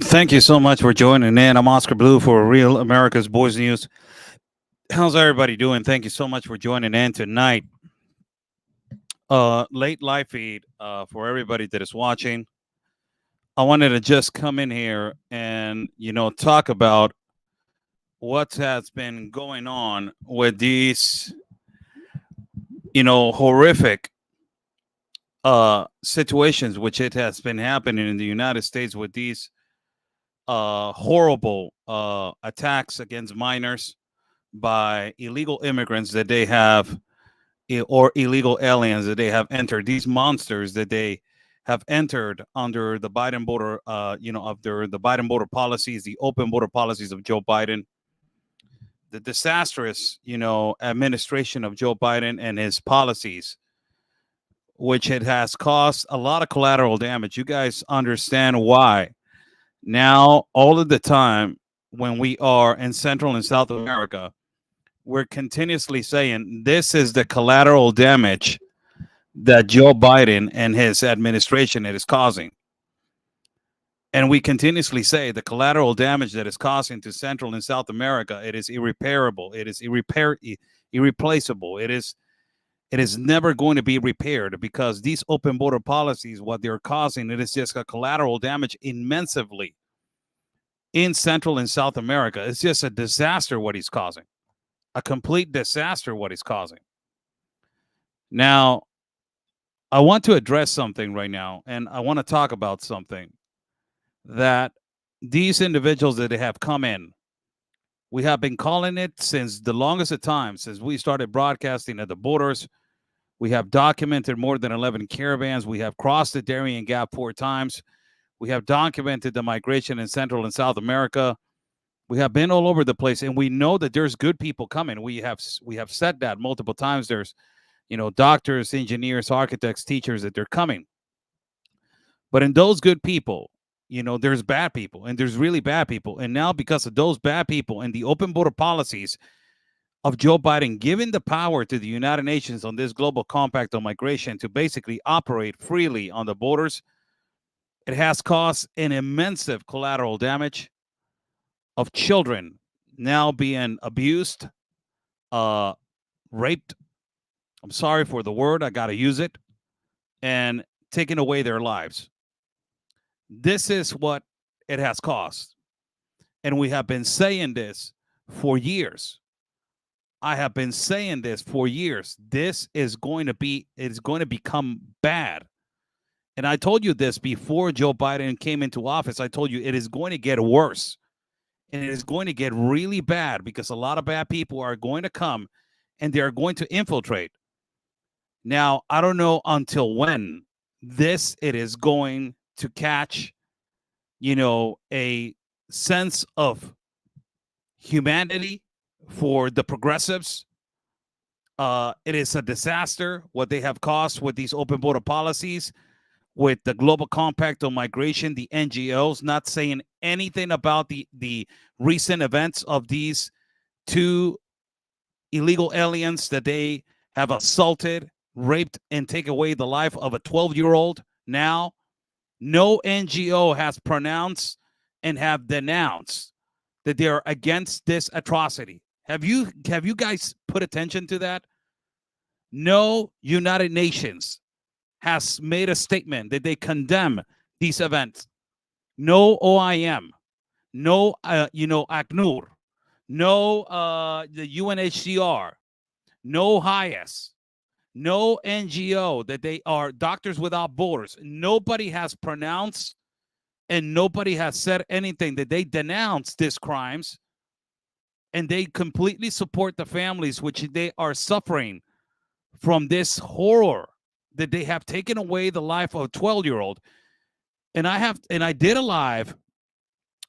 Thank you so much for joining in. I'm Oscar Blue for Real America's Boys News. How's everybody doing? Thank you so much for joining in tonight. Late live feed for everybody that is watching. I wanted to just come in here and talk about what has been going on with these horrific situations which it has been happening in the United States with these horrible attacks against minors by illegal immigrants that they have or illegal aliens that they have entered, these monsters that they have entered under the Biden border, under the Biden border policies, the open border policies of Joe Biden, the disastrous, administration of Joe Biden and his policies, which it has caused a lot of collateral damage. You guys understand why now all of the time when we are in Central and South America, we're continuously saying this is the collateral damage that Joe Biden and his administration is causing. And we continuously say the collateral damage that is causing to Central and South America, it is irreparable. It is irreplaceable. It is never going to be repaired because these open border policies, what they're causing, it is just a collateral damage immensely in Central and South America. It's just a disaster what he's causing. A complete disaster what he's causing. Now, I want to address something right now, and I want to talk about something that these individuals that have come in, we have been calling it since the longest of time, since we started broadcasting at the borders. We have documented more than 11 caravans. We have crossed the Darien Gap 4 times. We have documented the migration in Central and South America. We have been all over the place, and we know that there's good people coming. We have said that multiple times. There's doctors, engineers, architects, teachers, that they're coming. But in those good people, there's bad people, and there's really bad people. And now because of those bad people and the open border policies of Joe Biden giving the power to the United Nations on this global compact on migration to basically operate freely on the borders, it has caused an immense collateral damage of children now being abused, raped. I'm sorry for the word, I got to use it, and taking away their lives. This is what it has caused. And we have been saying this for years. I have been saying this for years. This is going to become bad. And I told you this before Joe Biden came into office. I told you it is going to get worse. And it is going to get really bad because a lot of bad people are going to come and they're going to infiltrate. Now, I don't know until when it is going to catch, a sense of humanity for the progressives. It is a disaster what they have caused with these open border policies, with the Global Compact on Migration, the NGOs not saying anything about the recent events of these 2 illegal aliens that they have assaulted, raped, and take away the life of a 12-year-old. Now, no NGO has pronounced and have denounced that they are against this atrocity. Have you guys put attention to that? No United Nations has made a statement that they condemn these events. No OIM, no ACNUR, no the UNHCR, no HIAS, no NGO that they are Doctors Without Borders. Nobody has pronounced and nobody has said anything that they denounce these crimes, and they completely support the families which they are suffering from this horror that they have taken away the life of a 12-year-old. And I did a live,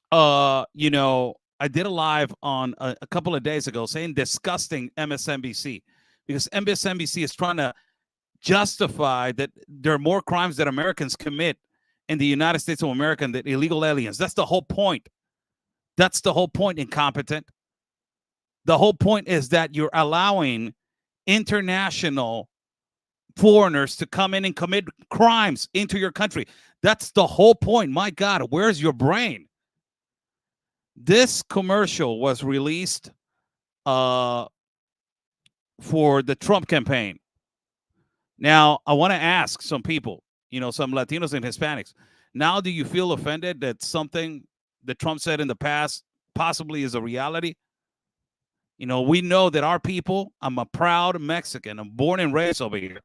I did a live on a couple of days ago saying disgusting MSNBC, because MSNBC is trying to justify that there are more crimes that Americans commit in the United States of America than illegal aliens. That's the whole point. That's the whole point, incompetent. The whole point is that you're allowing international foreigners to come in and commit crimes into your country. That's the whole point. My God, where's your brain? This commercial was released uh, for the Trump campaign. Now, I want to ask some people, some Latinos and Hispanics. Now, do you feel offended that something that Trump said in the past possibly is a reality? We know that our people, I'm a proud Mexican. I'm born and raised over here.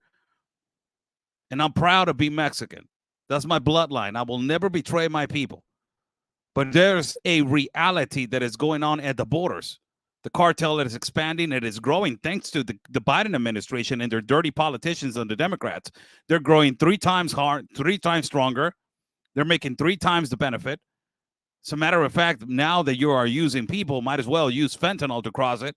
And I'm proud to be Mexican. That's my bloodline. I will never betray my people. But there's a reality that is going on at the borders. The cartel that is expanding, it is growing thanks to the Biden administration and their dirty politicians and the Democrats. They're growing 3 times hard, 3 times stronger. They're making 3 times the benefit. As a matter of fact, now that you are using people, might as well use fentanyl to cross it.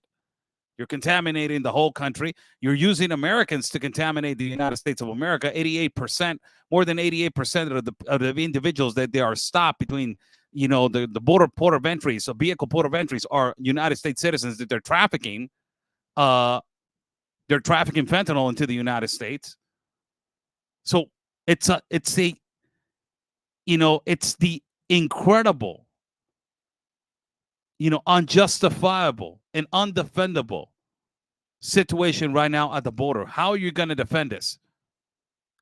You're contaminating the whole country. You're using Americans to contaminate the United States of America. 88%, more than 88% of the individuals that they are stopped between, the border port of entries, so vehicle port of entries are United States citizens that they're trafficking. They're trafficking fentanyl into the United States. So it's the incredible, unjustifiable and undefendable situation right now at the border. How are you going to defend this?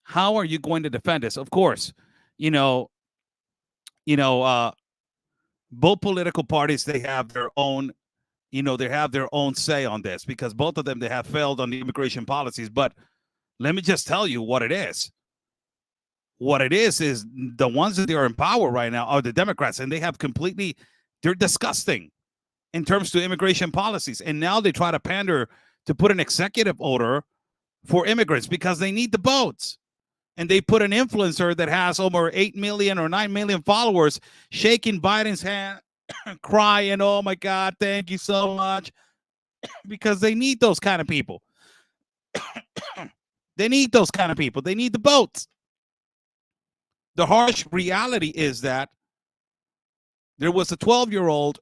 How are you going to defend this? Of course, both political parties, they have their own, they have their own say on this, because both of them, they have failed on the immigration policies. But let me just tell you what it is. What it is the ones that are in power right now are the Democrats, and they're disgusting in terms to immigration policies. And now they try to pander to put an executive order for immigrants because they need the boats. And they put an influencer that has over 8 million or 9 million followers shaking Biden's hand, crying, "Oh my God, thank you so much," because they need those kind of people. They need those kind of people. They need the boats. The harsh reality is that there was a 12-year-old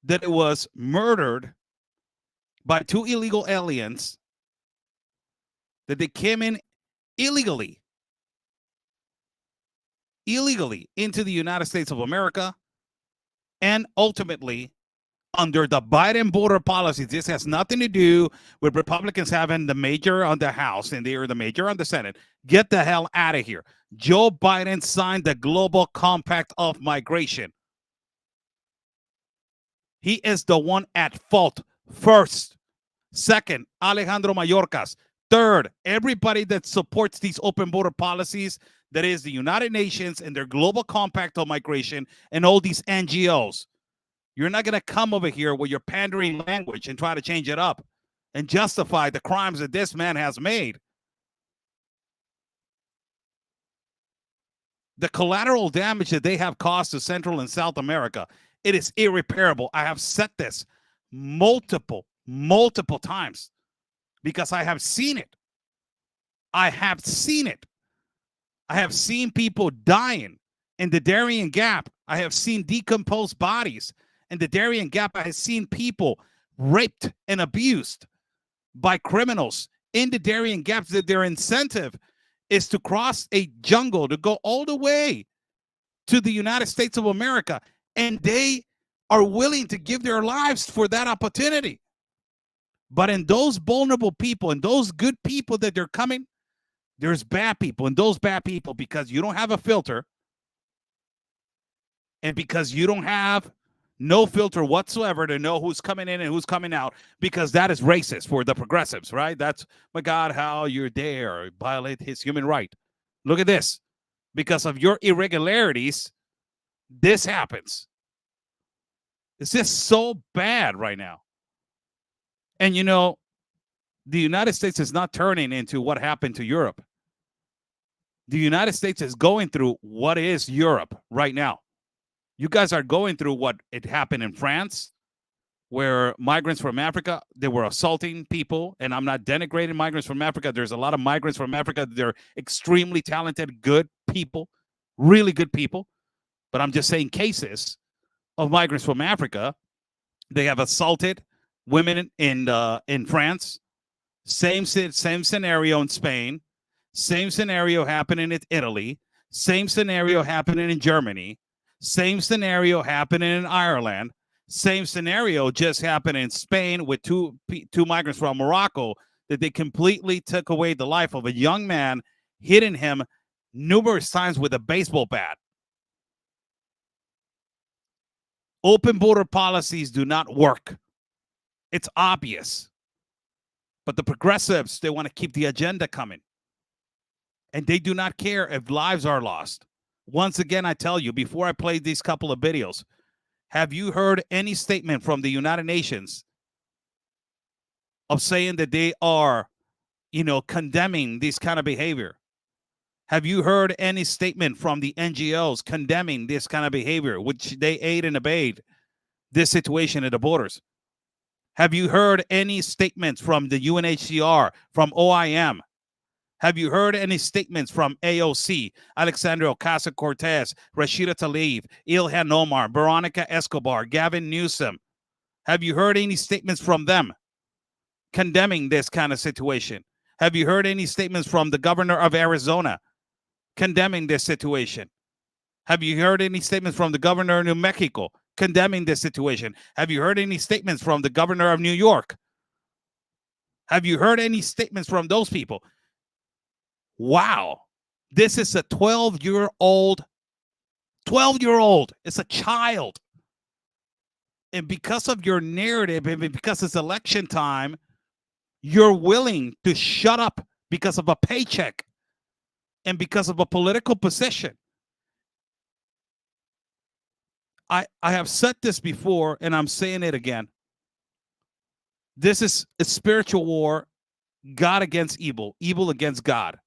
that was murdered by 2 illegal aliens, that they came in illegally into the United States of America, and ultimately under the Biden border policies. This has nothing to do with Republicans having the major on the House and they are the major on the Senate. Get the hell out of here. Joe Biden signed the Global Compact of Migration. He is the one at fault. First. Second, Alejandro Mayorkas. Third, everybody that supports these open border policies, that is the United Nations and their Global Compact on Migration and all these NGOs. You're not going to come over here with your pandering language and try to change it up and justify the crimes that this man has made. The collateral damage that they have caused to Central and South America, it is irreparable. I have said this multiple times because I have seen it. I have seen people dying in the Darien Gap. I have seen decomposed bodies in the Darien Gap. I have seen people raped and abused by criminals in the Darien Gap. That their incentive is to cross a jungle to go all the way to the United States of America. And they are willing to give their lives for that opportunity. But in those vulnerable people and those good people that they're coming, there's bad people. And those bad people, because you don't have a filter and because you don't have no filter whatsoever to know who's coming in and who's coming out, because that is racist for the progressives, right? That's, my God, how you dare violate his human right. Look at this. Because of your irregularities, this happens. It's just so bad right now. And, the United States is not turning into what happened to Europe. The United States is going through what is Europe right now. You guys are going through what it happened in France, where migrants from Africa, they were assaulting people. And I'm not denigrating migrants from Africa. There's a lot of migrants from Africa. They're extremely talented, good people, really good people. But I'm just saying cases of migrants from Africa. They have assaulted women in France. Same scenario in Spain. Same scenario happening in Italy. Same scenario happening in Germany. Same scenario happening in Ireland. Same scenario just happened in Spain with two migrants from Morocco that they completely took away the life of a young man, hitting him numerous times with a baseball bat. Open border policies do not work. It's obvious. But the progressives, they want to keep the agenda coming. And they do not care if lives are lost. Once again, I tell you, before I play these couple of videos, have you heard any statement from the United Nations of saying that they are, condemning this kind of behavior? Have you heard any statement from the NGOs condemning this kind of behavior, which they aid and abet this situation at the borders? Have you heard any statements from the UNHCR, from OIM? Have you heard any statements from AOC, Alexandria Ocasio-Cortez, Rashida Tlaib, Ilhan Omar, Veronica Escobar, Gavin Newsom? Have you heard any statements from them condemning this kind of situation? Have you heard any statements from the governor of Arizona condemning this situation? Have you heard any statements from the governor of New Mexico condemning this situation? Have you heard any statements from the governor of New York? Have you heard any statements from those people? Wow. This is a 12-year-old. It's a child. And because of your narrative and because it's election time, you're willing to shut up because of a paycheck and because of a political position. I have said this before, and I'm saying it again. This is a spiritual war, God against evil, evil against God.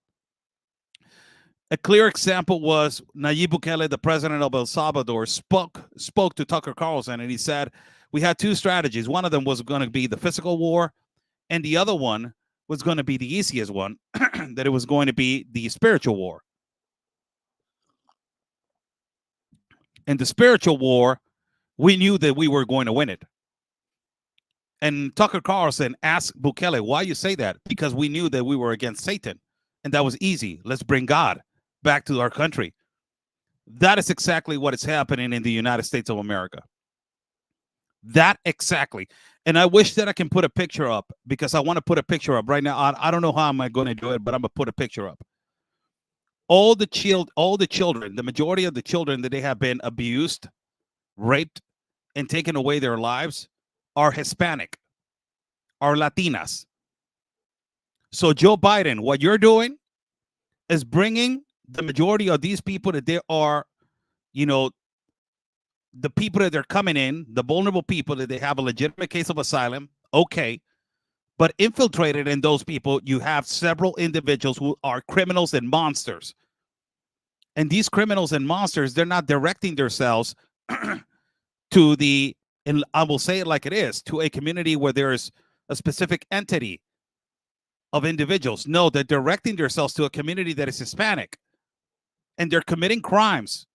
A clear example was Nayib Bukele, the president of El Salvador, spoke to Tucker Carlson, and he said, we had two strategies. One of them was going to be the physical war, and the other one was going to be the easiest one, that it was going to be the spiritual war. In the spiritual war, we knew that we were going to win it. And Tucker Carlson asked Bukele, why you say that? Because we knew that we were against Satan, and that was easy. Let's bring God back to our country. That is exactly what is happening in the United States of America. That exactly. And I wish that I can put a picture up, because I want to put a picture up right now. I don't know how am I going to do it, but I'm going to put a picture up. All the children, the majority of the children that they have been abused, raped, and taken away their lives are Hispanic, are Latinas. So Joe Biden, what you're doing is bringing the majority of these people that they are, the people that they're coming in, the vulnerable people that they have a legitimate case of asylum, okay. But infiltrated in those people, you have several individuals who are criminals and monsters. And these criminals and monsters, they're not directing themselves to the, and I will say it like it is, to a community where there's a specific entity of individuals. No, they're directing themselves to a community that is Hispanic. And they're committing crimes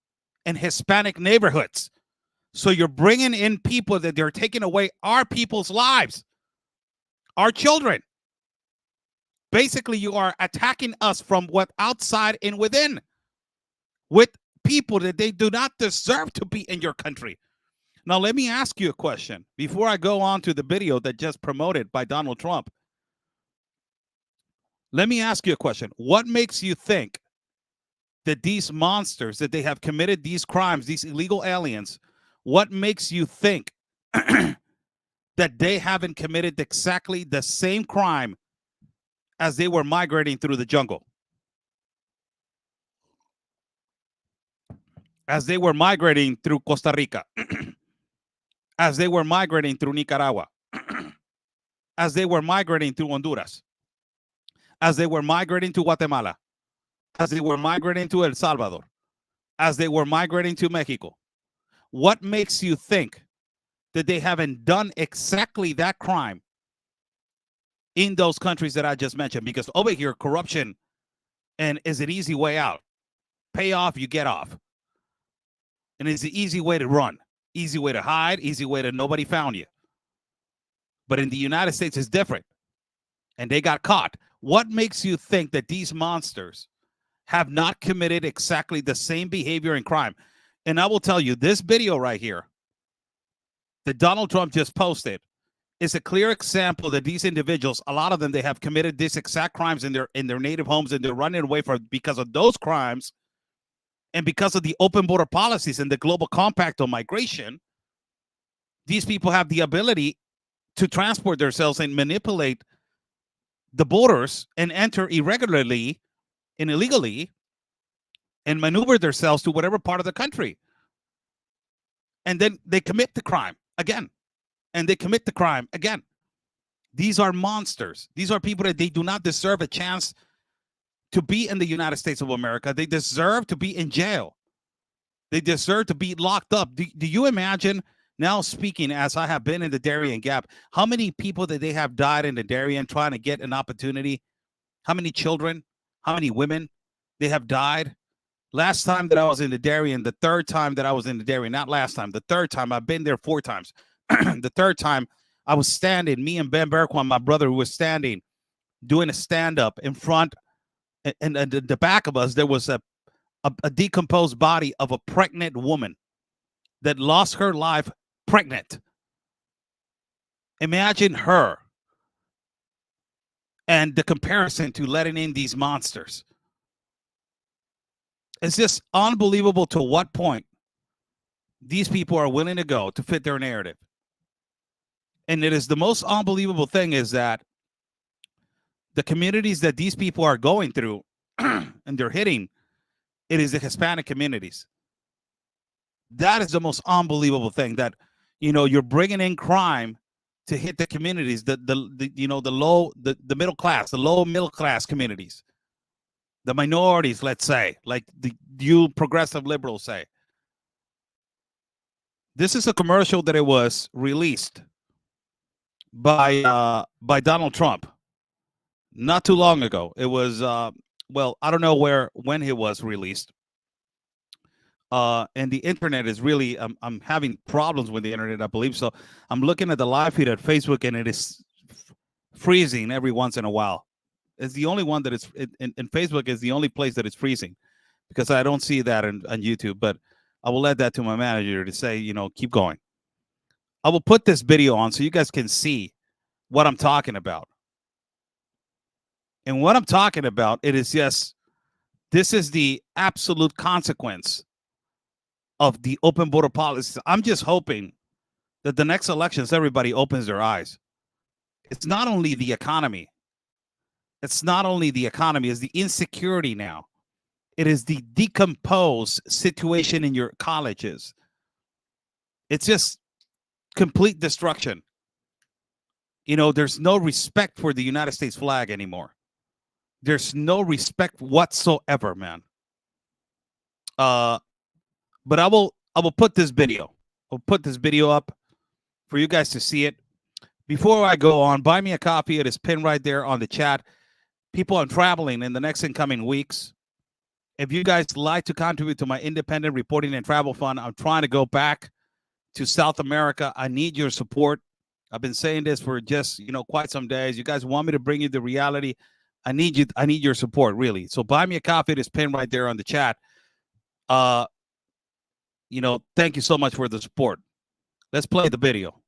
in Hispanic neighborhoods. So you're bringing in people that they're taking away our people's lives, our children. Basically, you are attacking us from what outside and within, with people that they do not deserve to be in your country. Now, let me ask you a question before I go on to the video that just promoted by Donald Trump. Let me ask you a question. What makes you think that these monsters, that they have committed these crimes, these illegal aliens, what makes you think that they haven't committed exactly the same crime as they were migrating through the jungle? As they were migrating through Costa Rica, as they were migrating through Nicaragua, as they were migrating through Honduras, as they were migrating to Guatemala, as they were migrating to El Salvador, as they were migrating to Mexico. What makes you think that they haven't done exactly that crime in those countries that I just mentioned? Because over here, corruption and is an easy way out. Pay off, you get off. And it's the easy way to run, easy way to hide, easy way to nobody found you. But in the United States, it's different. And they got caught. What makes you think that these monsters have not committed exactly the same behavior and crime? And I will tell you, this video right here that Donald Trump just posted is a clear example that these individuals, a lot of them, they have committed these exact crimes in their native homes, and they're running away because of those crimes and because of the open border policies and the global compact on migration. These people have the ability to transport themselves and manipulate the borders and enter irregularly and illegally and maneuver themselves to whatever part of the country. And then they commit the crime again. And they commit the crime again. These are monsters. These are people that they do not deserve a chance to be in the United States of America. They deserve to be in jail. They deserve to be locked up. Do you imagine, now speaking as I have been in the Darien Gap, how many people that they have died in the Darien trying to get an opportunity? How many children? How many women they have died? Last time that I was in the Darien, the third time that I was in the Darien, not last time, the third time, I've been there 4 times. The third time I was standing, me and Ben Berquan, my brother, who was standing, doing a stand-up in front, and the back of us, there was a decomposed body of a pregnant woman that lost her life pregnant. Imagine her and the comparison to letting in these monsters. It's just unbelievable to what point these people are willing to go to fit their narrative. And it is the most unbelievable thing is that the communities that these people are going through and they're hitting, it is the Hispanic communities. That is the most unbelievable thing, that, you know, you're bringing in crime to hit the communities, the middle class, the low middle class communities, the minorities, let's say, like you progressive liberals say. This is a commercial that it was released by Donald Trump not too long ago. It was well, I don't know when it was released. And the internet is really, I'm having problems with the internet, I believe. So I'm looking at the live feed at Facebook, and it is freezing every once in a while. It's the only one that is in Facebook is the only place that it's freezing, because I don't see that on YouTube. But I will let that to my manager to say, you know, keep going. I will put this video on so you guys can see what I'm talking about. And what I'm talking about, it is just, this is the absolute consequence of the open border policy. I'm just hoping that the next elections, everybody opens their eyes. It's not only the economy. It's not only the economy, it's the insecurity now. It is the decomposed situation in your colleges. It's just complete destruction. You know, there's no respect for the United States flag anymore. There's no respect whatsoever, man. But I will put this video. I'll put this video up for you guys to see it. Before I go on, buy me a copy. It is pinned right there on the chat. People, I'm traveling in the next incoming weeks. If you guys like to contribute to my independent reporting and travel fund, I'm trying to go back to South America. I need your support. I've been saying this for just, you know, quite some days. You guys want me to bring you the reality. I need you. I need your support, really. So buy me a copy. It is pinned right there on the chat. You know, thank you so much for the support. Let's play the video.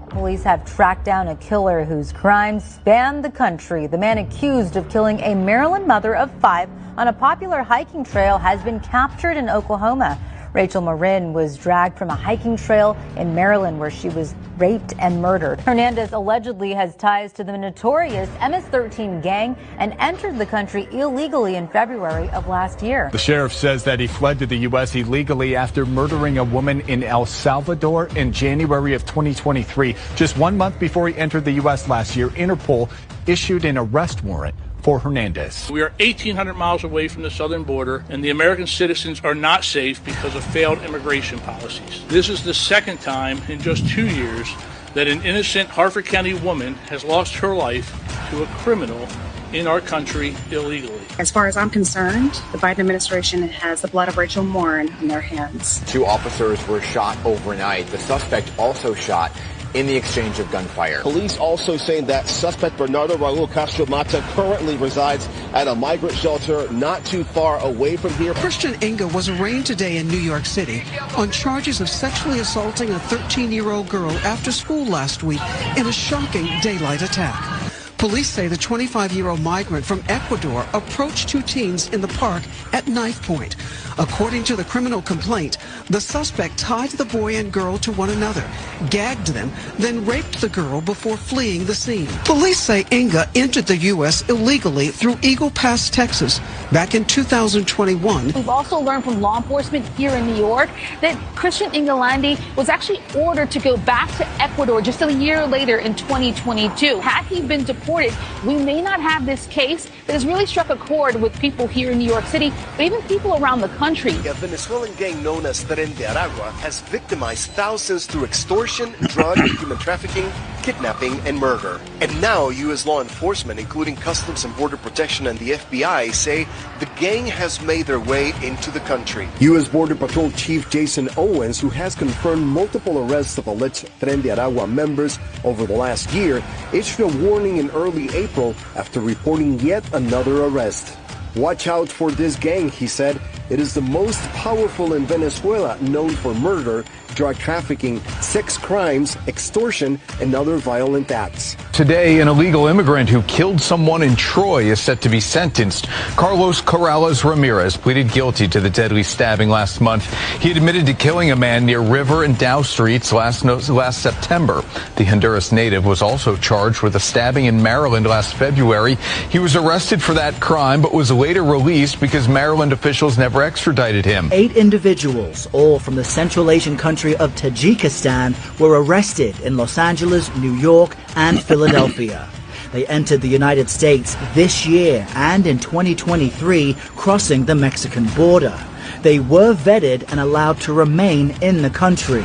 Police have tracked down a killer whose crimes span the country. The man accused of killing a Maryland mother of 5 on a popular hiking trail has been captured in Oklahoma. Rachel Marin was dragged from a hiking trail in Maryland where she was raped and murdered. Hernandez allegedly has ties to the notorious MS-13 gang and entered the country illegally in February of last year. The sheriff says that he fled to the U.S. illegally after murdering a woman in El Salvador in January of 2023. Just 1 month before he entered the U.S. last year, Interpol issued an arrest warrant for Hernandez. We are 1,800 miles away from the southern border, and the American citizens are not safe because of failed immigration policies. This is the second time in just 2 years that an innocent Harford County woman has lost her life to a criminal in our country illegally. As far as I'm concerned, the Biden administration has the blood of Rachel Marin in their hands. 2 officers were shot overnight. The suspect also shot in the exchange of gunfire. Police also saying that suspect Bernardo Raul Castro Mata currently resides at a migrant shelter not too far away from here. Christian Inga was arraigned today in New York City on charges of sexually assaulting a 13-year-old girl after school last week in a shocking daylight attack. Police say the 25-year-old migrant from Ecuador approached two teens in the park at knife point. According to the criminal complaint, the suspect tied the boy and girl to one another, gagged them, then raped the girl before fleeing the scene. Police say Inga entered the U.S. illegally through Eagle Pass, Texas, back in 2021. We've also learned from law enforcement here in New York that Christian Ingalandi was actually ordered to go back to Ecuador just a year later in 2022. Had he been deported, we may not have this case that has really struck a chord with people here in New York City, but even people around the country. A Venezuelan gang known as Tren de Aragua has victimized thousands through extortion, drug, human trafficking, kidnapping, and murder. And now U.S. law enforcement, including Customs and Border Protection and the FBI, say the gang has made their way into the country. U.S. Border Patrol Chief Jason Owens, who has confirmed multiple arrests of alleged Tren de Aragua members over the last year, issued a warning in early April after reporting yet another arrest. Watch out for this gang, he said. It is the most powerful in Venezuela, known for murder, drug trafficking, sex crimes, extortion, and other violent acts. Today, an illegal immigrant who killed someone in Troy is set to be sentenced. Carlos Corrales Ramirez pleaded guilty to the deadly stabbing last month. He admitted to killing a man near River and Dow Streets last September. The Honduras native was also charged with a stabbing in Maryland last February. He was arrested for that crime, but was later released because Maryland officials never extradited him. 8 individuals, all from the Central Asian country of Tajikistan, were arrested in Los Angeles, New York, and Philadelphia. They entered the United States this year and in 2023, crossing the Mexican border. They were vetted and allowed to remain in the country.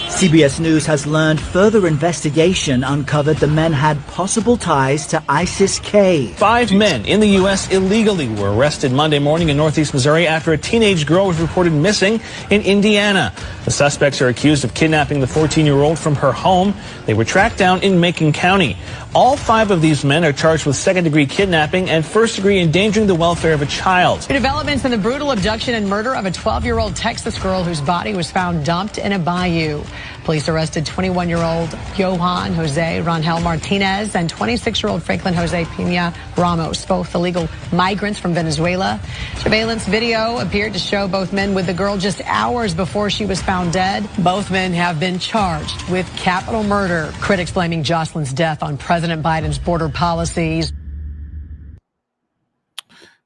CBS News has learned further investigation uncovered the men had possible ties to ISIS-K. 5 men in the U.S. illegally were arrested Monday morning in northeast Missouri after a teenage girl was reported missing in Indiana. The suspects are accused of kidnapping the 14-year-old from her home. They were tracked down in Macon County. All 5 of these men are charged with second-degree kidnapping and first-degree endangering the welfare of a child. Developments in the brutal abduction and murder of a 12-year-old Texas girl whose body was found dumped in a bayou. Police arrested 21-year-old Johan Jose Rangel Martinez and 26-year-old Franklin Jose Pina Ramos, both illegal migrants from Venezuela. Surveillance video appeared to show both men with the girl just hours before she was found dead. Both men have been charged with capital murder. Critics blaming Jocelyn's death on President Biden's border policies.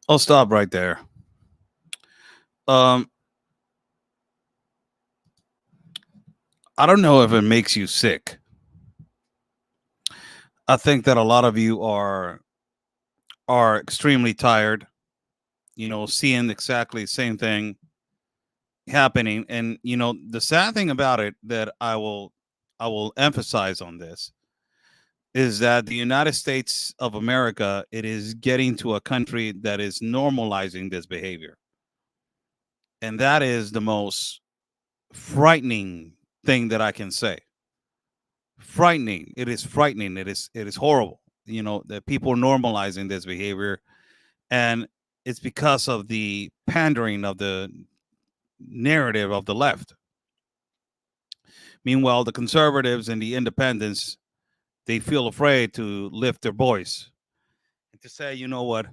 I'll stop right there. I don't know if it makes you sick. I think that a lot of you are extremely tired, seeing exactly the same thing happening. And, the sad thing about it that I will emphasize on this is that the United States of America, it is getting to a country that is normalizing this behavior. And that is the most frightening thing that I can say. Frightening. It is frightening. It is horrible. That people are normalizing this behavior, and it's because of the pandering of the narrative of the left. Meanwhile, the conservatives and the independents, they feel afraid to lift their voice and to say, you know what?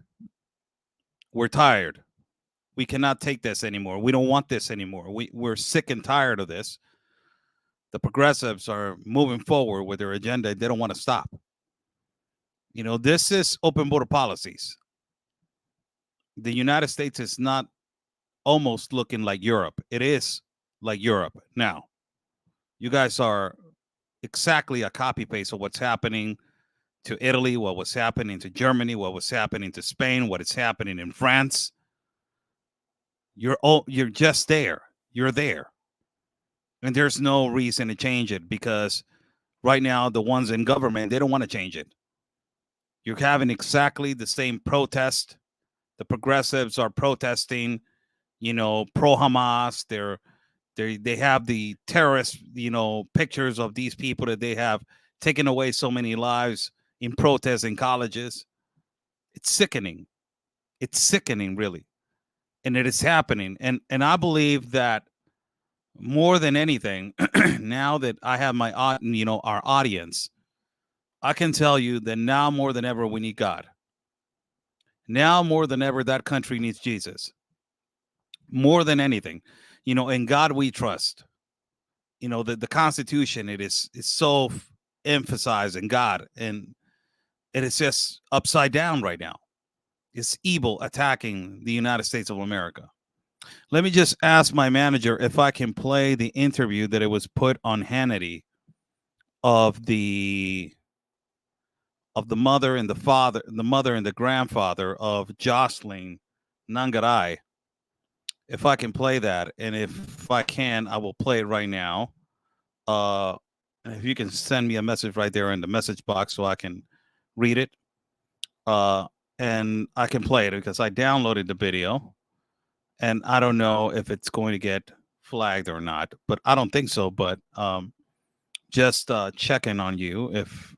We're tired. We cannot take this anymore. We don't want this anymore. We're sick and tired of this. The progressives are moving forward with their agenda. They don't want to stop. This is open border policies. The United States is not almost looking like Europe. It is like Europe now. You guys are exactly a copy paste of what's happening to Italy, what was happening to Germany, what was happening to Spain, what is happening in France. You're just there. You're there. And there's no reason to change it, because right now the ones in government, they don't want to change it. You're having exactly the same protest. The progressives are protesting, pro-Hamas. They're They have the terrorist, pictures of these people that they have taken away so many lives in protests in colleges. It's sickening. It's sickening, really. And it is happening. And I believe that more than anything, now that I have our audience, I can tell you that now more than ever, we need God. Now more than ever, that country needs Jesus. More than anything, in God we trust. The Constitution, it is so emphasized in God, and it is just upside down right now. It's evil attacking the United States of America. Let me just ask my manager if I can play the interview that it was put on Hannity of the mother and the father, the mother and the grandfather of Jocelyn Nangaray. If I can play that, and if I can, I will play it right now. And if you can send me a message right there in the message box so I can read it. And I can play it because I downloaded the video. And I don't know if it's going to get flagged or not, but I don't think so. But just checking on you if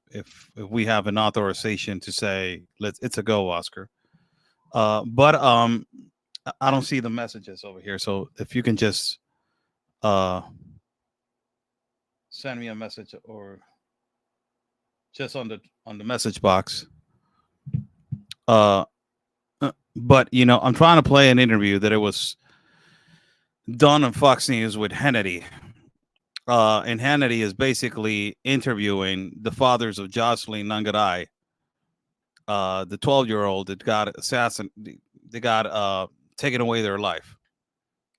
we have an authorization to say it's a go, Oscar. But I don't see the messages over here, so if you can just send me a message or just on the message box. But I'm trying to play an interview that it was done on Fox News with Hannity. And Hannity is basically interviewing the fathers of Jocelyn Nangaray, the 12-year-old that got assassinated. They got taken away their life,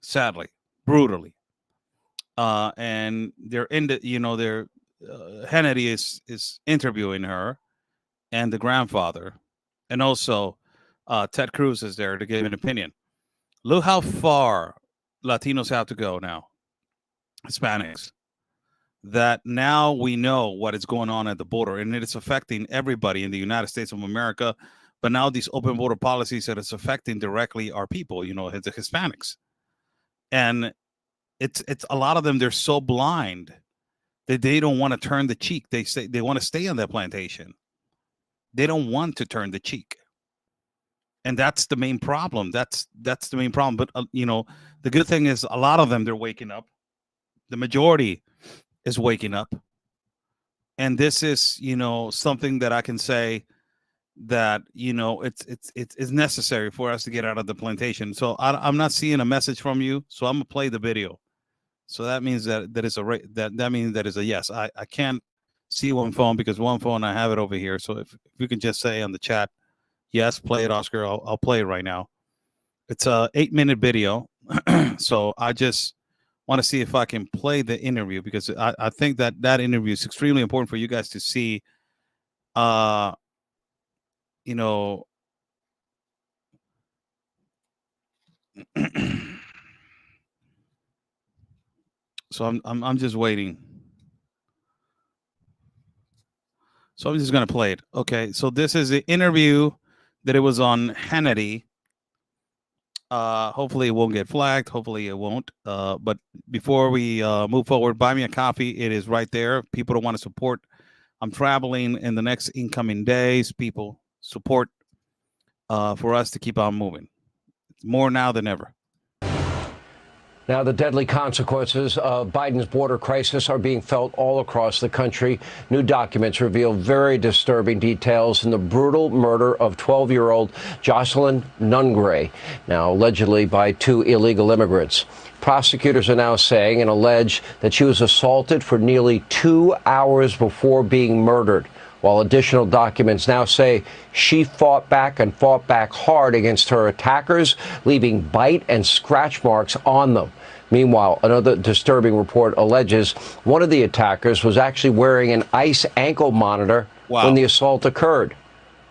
sadly, brutally. And they're Hannity is interviewing her and the grandfather, and also Ted Cruz is there to give an opinion. Look how far Latinos have to go now, Hispanics, that now we know what is going on at the border, and it is affecting everybody in the United States of America. But now these open border policies that it's affecting directly our people, the Hispanics. And it's a lot of them, they're so blind that they don't want to turn the cheek. They say they want to stay on that plantation. They don't want to turn the cheek. And that's the main problem. That's the main problem. But, the good thing is a lot of them, they're waking up. The majority is waking up. And this is, something that I can say that, it's necessary for us to get out of the plantation. So I'm not seeing a message from you. So I'm going to play the video. So that means that is that means that is a yes. I can't see one phone because one phone I have it over here. So if you can just say on the chat, yes, play it, Oscar. I'll play it right now. It's a 8-minute video. So I just want to see if I can play the interview because I think that interview is extremely important for you guys to see. So I'm just waiting. So I'm just gonna play it. Okay. So this is the interview that it was on Hannity. Hopefully it won't get flagged. Hopefully it won't. But before we move forward, buy me a coffee. It is right there. People don't want to support. I'm traveling in the next incoming days. People support for us to keep on moving. More now than ever. Now, the deadly consequences of Biden's border crisis are being felt all across the country. New documents reveal very disturbing details in the brutal murder of 12-year-old Jocelyn Nangaray, now allegedly by 2 illegal immigrants. Prosecutors are now saying and allege that she was assaulted for nearly 2 hours before being murdered, while additional documents now say she fought back and fought back hard against her attackers, leaving bite and scratch marks on them. Meanwhile, another disturbing report alleges one of the attackers was actually wearing an ICE ankle monitor when the assault occurred.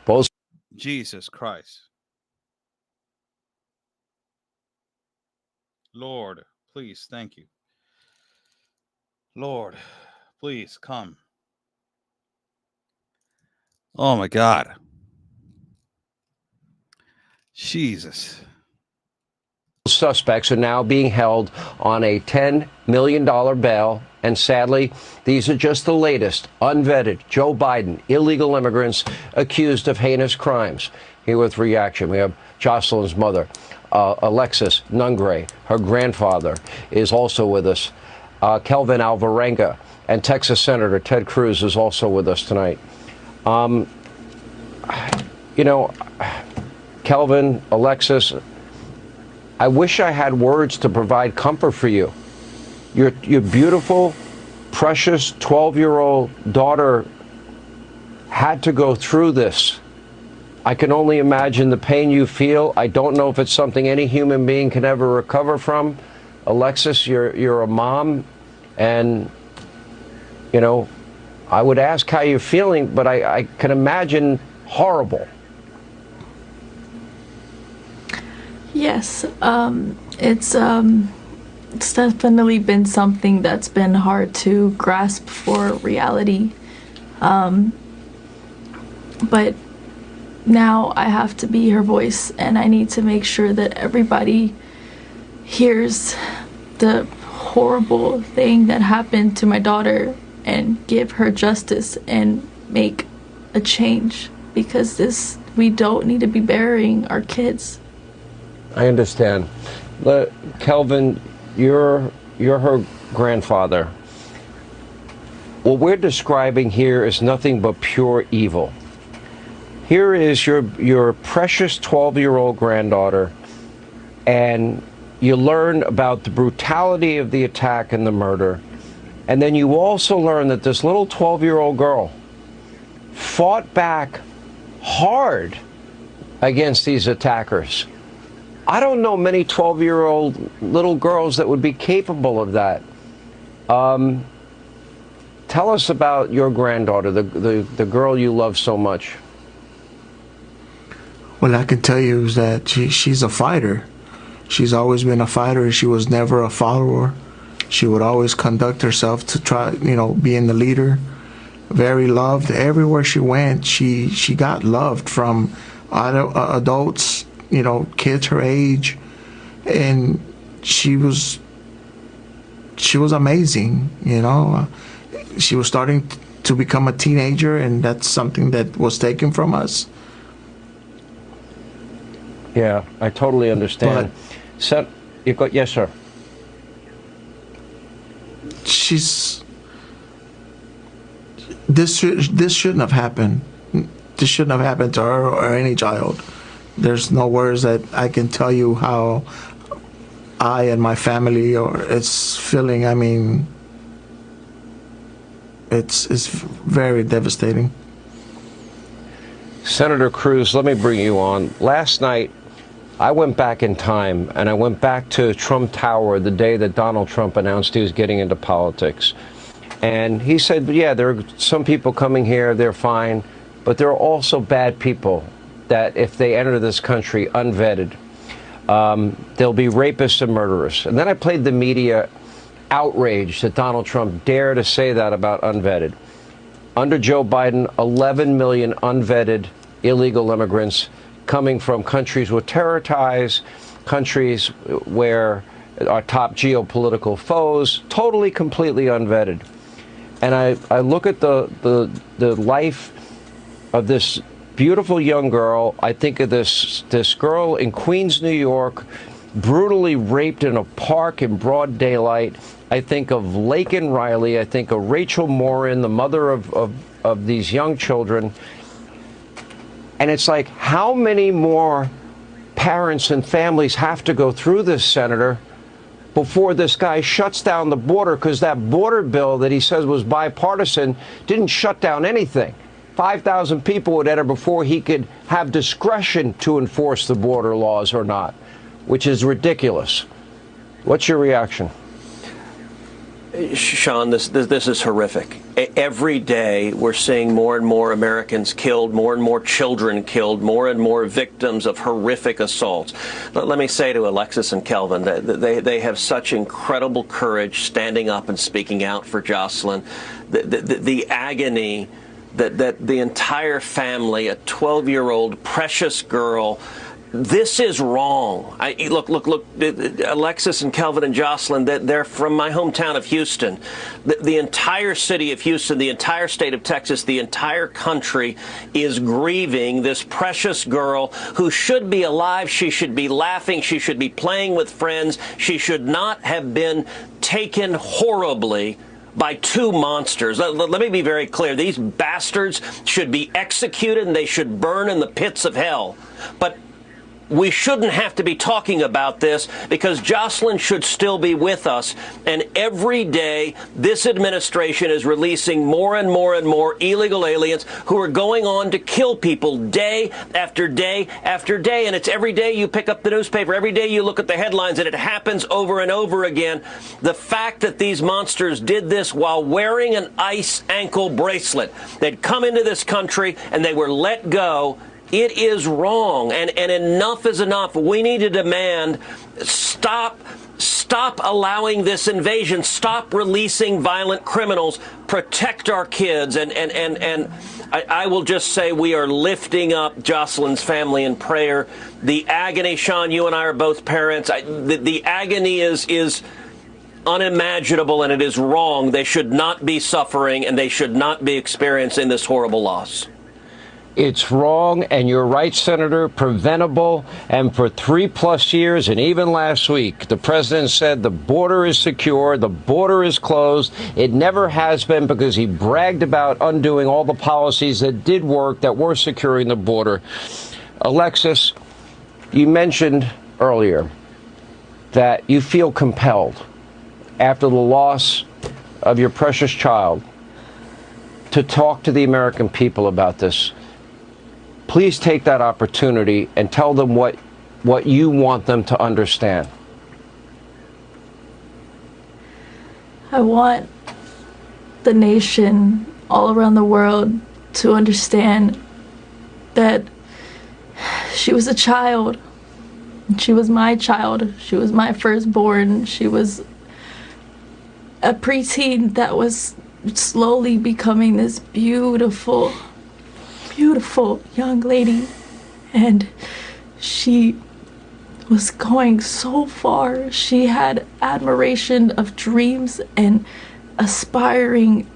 Both Jesus Christ. Lord, please, thank you. Lord, please come. Oh my God. suspects are now being held on a $10 million bail. And sadly, these are just the latest unvetted Joe Biden illegal immigrants accused of heinous crimes. Here with reaction, we have Jocelyn's mother, Alexis Nungray. Her grandfather is also with us. Kelvin Alvarenga and Texas Senator Ted Cruz is also with us tonight. You know, Kelvin, Alexis, I wish I had words to provide comfort for you. Your beautiful, precious 12-year-old daughter had to go through this. I can only imagine the pain you feel. I don't know if it's something any human being can ever recover from. Alexis, you're a mom, and, you know, I would ask how you're feeling, but I can imagine horrible. Yes, it's definitely been something that's been hard to grasp for reality. But now I have to be her voice, and I need to make sure that everybody hears the horrible thing that happened to my daughter and give her justice and make a change, because we don't need to be burying our kids. I understand. Kelvin, you're her grandfather. What we're describing here is nothing but pure evil. Here is your precious 12-year-old granddaughter, and you learn about the brutality of the attack and the murder, and then you also learn that this little 12-year-old girl fought back hard against these attackers. I don't know many 12-year-old little girls that would be capable of that. Tell us about your granddaughter, the girl you love so much. Well, I can tell you is that she's a fighter. She's always been a fighter. She was never a follower. She would always conduct herself to try, being the leader. Very loved. Everywhere she went, she got loved from adults, kids her age, and she was amazing. She was starting to become a teenager, and that's something that was taken from us. Yeah, I totally understand. Yes, sir. This shouldn't have happened. This shouldn't have happened to her or any child. There's no words that I can tell you how I and my family is feeling. I mean, it's very devastating. Senator Cruz, let me bring you on. Last night, I went back in time, and I went back to Trump Tower the day that Donald Trump announced he was getting into politics. And he said, yeah, there are some people coming here, they're fine, but there are also bad people that if they enter this country unvetted, they'll be rapists and murderers. And then I played the media outrage that Donald Trump dared to say that about unvetted. Under Joe Biden, 11 million unvetted illegal immigrants coming from countries with terror ties, countries where our top geopolitical foes, totally, completely unvetted. And I look at the life of this beautiful young girl. I think of this girl in Queens, New York, brutally raped in a park in broad daylight. I think of Laken Riley. I think of Rachel Morin, the mother of these young children. And it's like, how many more parents and families have to go through this, Senator, before this guy shuts down the border? Because that border bill that he says was bipartisan didn't shut down anything. 5,000 people would enter before he could have discretion to enforce the border laws or not, which is ridiculous. What's your reaction? Sean, this is horrific. Every day we're seeing more and more Americans killed, more and more children killed, more and more victims of horrific assaults. Let me say to Alexis and Kelvin that they have such incredible courage standing up and speaking out for Jocelyn. The agony that the entire family, a 12-year-old precious girl, This is wrong. Look, Alexis and Kelvin and Jocelyn, they're from my hometown of Houston. The entire city of Houston, the entire state of Texas, the entire country is grieving this precious girl who should be alive. She should be laughing. She should be playing with friends. She should not have been taken horribly by two monsters. Let me be very clear. These bastards should be executed and they should burn in the pits of hell. But we shouldn't have to be talking about this because Jocelyn should still be with us. And every day, this administration is releasing more and more and more illegal aliens who are going on to kill people day after day after day. And it's every day you pick up the newspaper, every day you look at the headlines, and it happens over and over again. The fact that these monsters did this while wearing an ICE ankle bracelet, they'd come into this country and they were let go. It is wrong, and enough is enough. We need to demand stop allowing this invasion. Stop releasing violent criminals. Protect our kids. And I will just say we are lifting up Jocelyn's family in prayer. The agony, Sean, you and I are both parents. The agony is unimaginable, and it is wrong. They should not be suffering, and they should not be experiencing this horrible loss. It's wrong, and you're right, Senator, preventable. And for 3+ years, and even last week, the president said the border is secure, the border is closed. It never has been, because he bragged about undoing all the policies that did work, that were securing the border. Alexis, you mentioned earlier that you feel compelled, after the loss of your precious child, to talk to the American people about this. Please take that opportunity and tell them what you want them to understand. I want the nation all around the world to understand that she was a child. She was my child. She was my firstborn. She was a preteen that was slowly becoming this beautiful young lady, and she was going so far. She had admiration of dreams and aspiring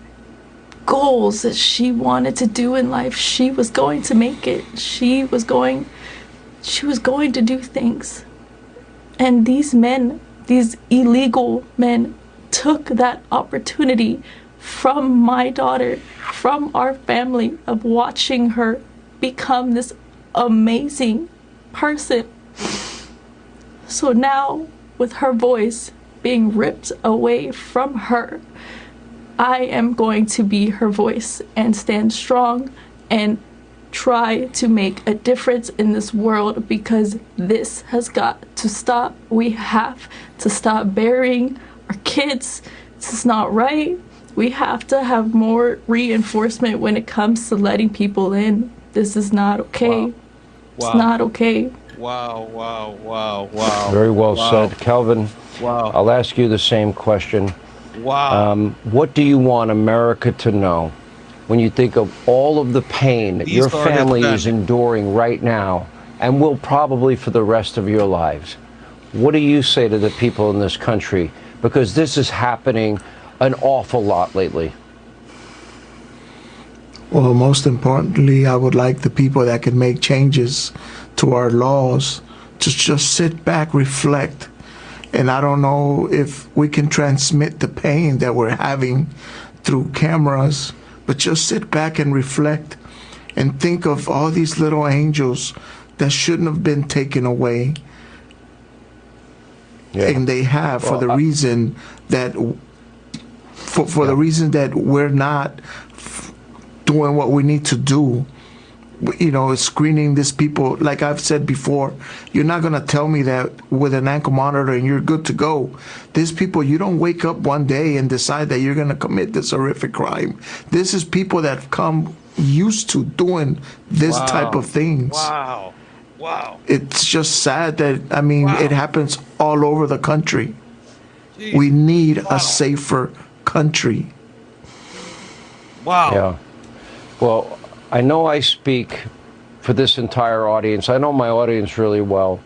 goals that she wanted to do in life. She was going to make it. She was going to do things. And these men, these illegal men, took that opportunity from my daughter, from our family, of watching her become this amazing person. So now, with her voice being ripped away from her, I am going to be her voice and stand strong and try to make a difference in this world, because this has got to stop. We have to stop burying our kids. This is not right. We have to have more reinforcement when it comes to letting people in. This is not okay. Wow. It's not okay. Wow. Very well said. Kelvin, I'll ask you the same question. What do you want America to know when you think of all of the pain that your family is enduring right now, and will probably for the rest of your lives? What do you say to the people in this country? Because this is happening an awful lot lately. Well, most importantly, I would like the people that can make changes to our laws to just sit back, reflect. And I don't know if we can transmit the pain that we're having through cameras, but just sit back and reflect and think of all these little angels that shouldn't have been taken away. Yeah. And they have, for the reason that the reason that we're not doing what we need to do, you know, screening these people. Like I've said before, you're not going to tell me that with an ankle monitor and you're good to go. These people, you don't wake up one day and decide that you're going to commit this horrific crime. This is people that have come used to doing this type of things. Wow. It's just sad that, I mean, it happens all over the country. Jeez. We need a safer country. Yeah. Well, I know I speak for this entire audience. I know my audience really well,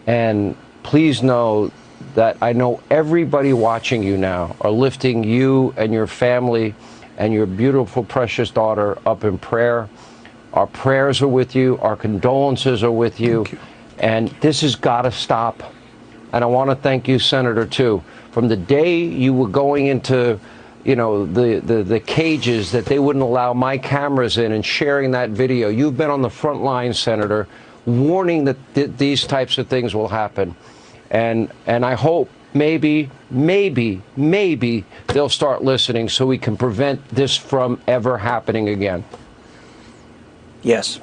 and please know that I know everybody watching you now are lifting you and your family and your beautiful, precious daughter up in prayer. Our prayers are with you. Our condolences are with you. And this has got to stop. And I want to thank you, Senator, too. From the day you were going into, you know, the cages that they wouldn't allow my cameras in and sharing that video, you've been on the front line, Senator, warning that these types of things will happen. And I hope maybe they'll start listening so we can prevent this from ever happening again. Yes.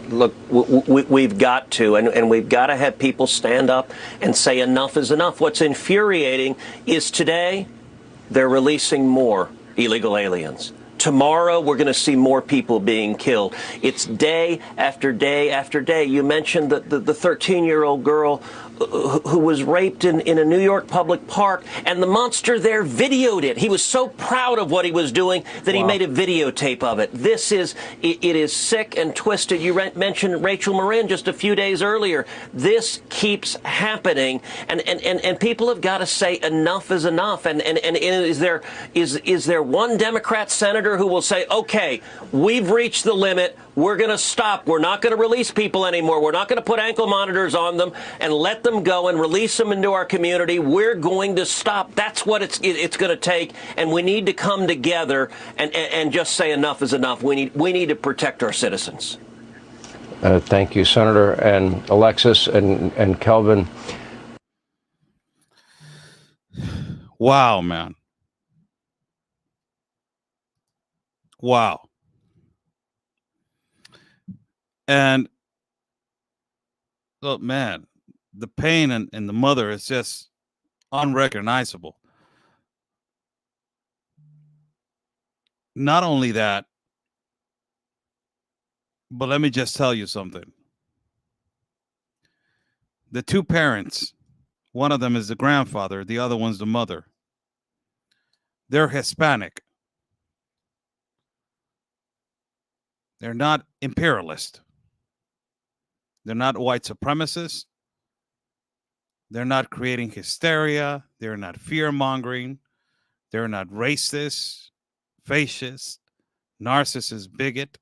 Look, we've got to, and we've got to have people stand up and say enough is enough. What's infuriating is today they're releasing more illegal aliens. Tomorrow, we're going to see more people being killed. It's day after day after day. You mentioned the 13-year-old girl who was raped in a New York public park, and the monster there videoed it. He was so proud of what he was doing that he made a videotape of it. It is sick and twisted. You mentioned Rachel Marin just a few days earlier. This keeps happening, and people have got to say enough is enough. And is there one Democrat senator who will say, okay, we've reached the limit, we're going to stop, we're not going to release people anymore, we're not going to put ankle monitors on them and let them go and release them into our community, we're going to stop. That's what it's going to take, and we need to come together and just say enough is enough. We need to protect our citizens. Thank you, Senator, and Alexis and Kelvin. Wow, man. Wow. And look, man, the pain in the mother is just unrecognizable. Not only that, but let me just tell you something. The two parents, one of them is the grandfather, the other one's the mother. They're Hispanic. They're not imperialist. They're not white supremacists. They're not creating hysteria. They're not fear-mongering. They're not racist, fascist, narcissist, bigot,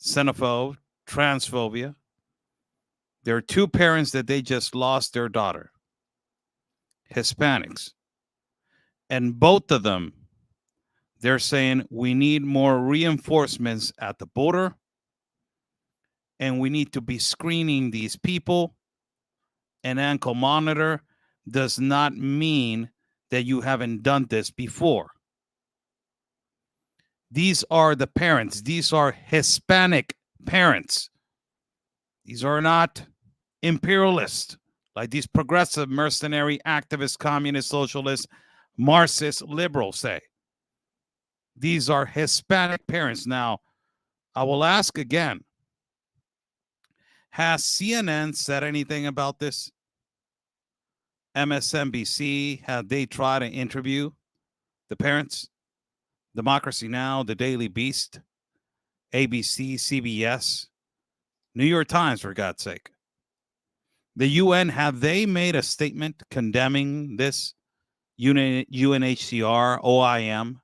xenophobe, transphobia. There are two parents that they just lost their daughter, Hispanics. And both of them, they're saying we need more reinforcements at the border, and we need to be screening these people. An ankle monitor does not mean that you haven't done this before. These are the parents. These are Hispanic parents. These are not imperialists, like these progressive, mercenary, activist, communist, socialist, Marxist liberals say. These are Hispanic parents. Now, I will ask again, has CNN said anything about this? MSNBC, have they tried to interview the parents? Democracy Now!, The Daily Beast, ABC, CBS, New York Times, for God's sake. The UN, have they made a statement condemning this? UNHCR, OIM,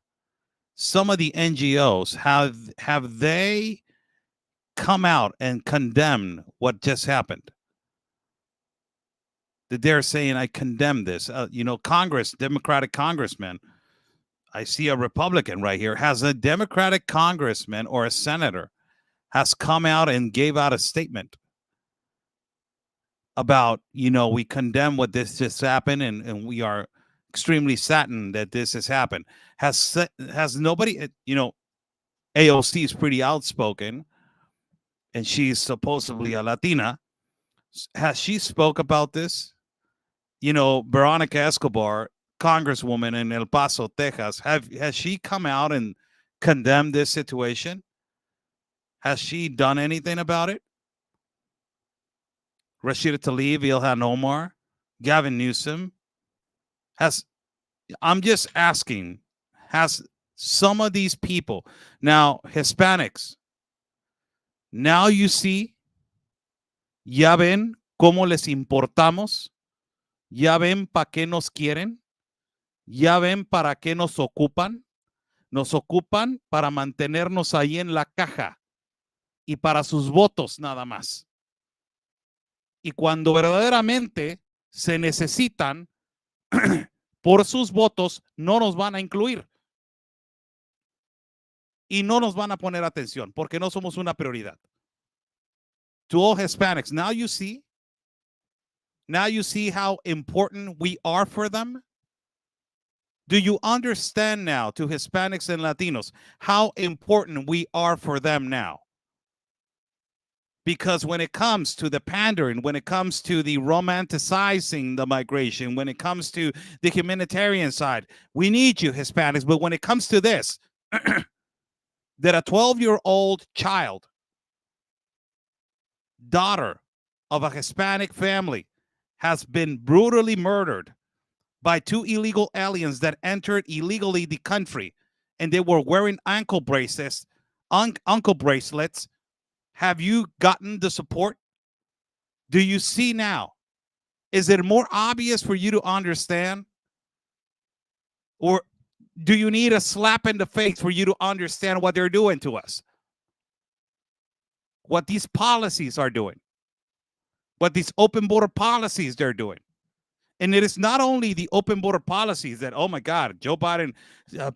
some of the NGOs, have they come out and condemned what just happened? That they're saying, I condemn this. Congress, Democratic congressman, I see a Republican right here, has a Democratic congressman or a senator has come out and gave out a statement about, we condemn what this just happened, and we are extremely saddened that this has happened. Has nobody, AOC is pretty outspoken, and she's supposedly a Latina. Has she spoke about this? Veronica Escobar, congresswoman in El Paso, Texas, has she come out and condemned this situation? Has she done anything about it? Rashida Tlaib, Ilhan Omar, Gavin Newsom. I'm just asking, has some of these people, now Hispanics, Now you see, ya ven cómo les importamos, ya ven para qué nos quieren, ya ven para qué nos ocupan para mantenernos ahí en la caja y para sus votos nada más. Y cuando verdaderamente se necesitan por sus votos, no nos van a incluir. Y no nos van a poner atención porque no somos una prioridad. To all Hispanics, now you see how important we are for them. Do you understand now, to Hispanics and Latinos, how important we are for them now? Because when it comes to the pandering, when it comes to the romanticizing the migration, when it comes to the humanitarian side, we need you, Hispanics. But when it comes to this, that a 12-year-old child, daughter of a Hispanic family, has been brutally murdered by 2 illegal aliens that entered illegally the country, and they were wearing ankle bracelets. Have you gotten the support? Do you see now? Is it more obvious for you to understand? Or do you need a slap in the face for you to understand what they're doing to us? What these policies are doing? What these open border policies they're doing? And it is not only the open border policies that, oh my God, Joe Biden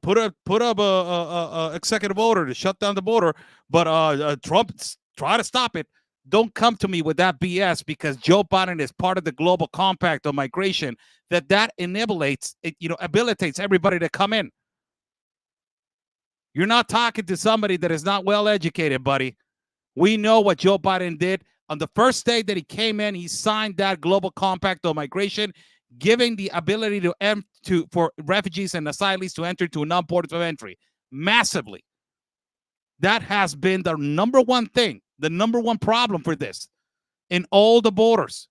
put up a executive order to shut down the border, but Trump try to stop it. Don't come to me with that BS, because Joe Biden is part of the global compact on migration that habilitates everybody to come in. You're not talking to somebody that is not well educated, buddy. We know what Joe Biden did. On the first day that he came in, he signed that global compact on migration, giving the ability for refugees and asylees to enter to non-ports of entry massively. That has been the number one thing, the number one problem for this in all the borders.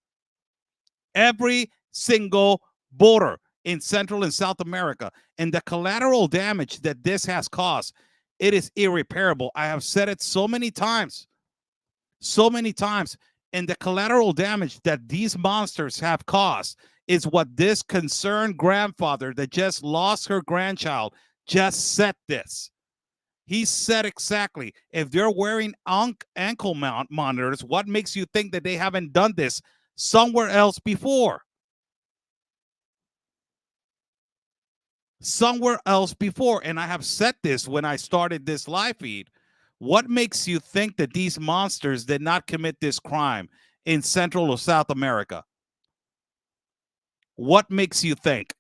Every single border in Central and South America, and the collateral damage that this has caused, it is irreparable. I have said it so many times, and the collateral damage that these monsters have caused is what this concerned grandfather that just lost her grandchild just said this. He said exactly, if they're wearing ankle monitors, what makes you think that they haven't done this somewhere else before? Somewhere else before. And I have said this when I started this live feed. What makes you think that these monsters did not commit this crime in Central or South America? What makes you think?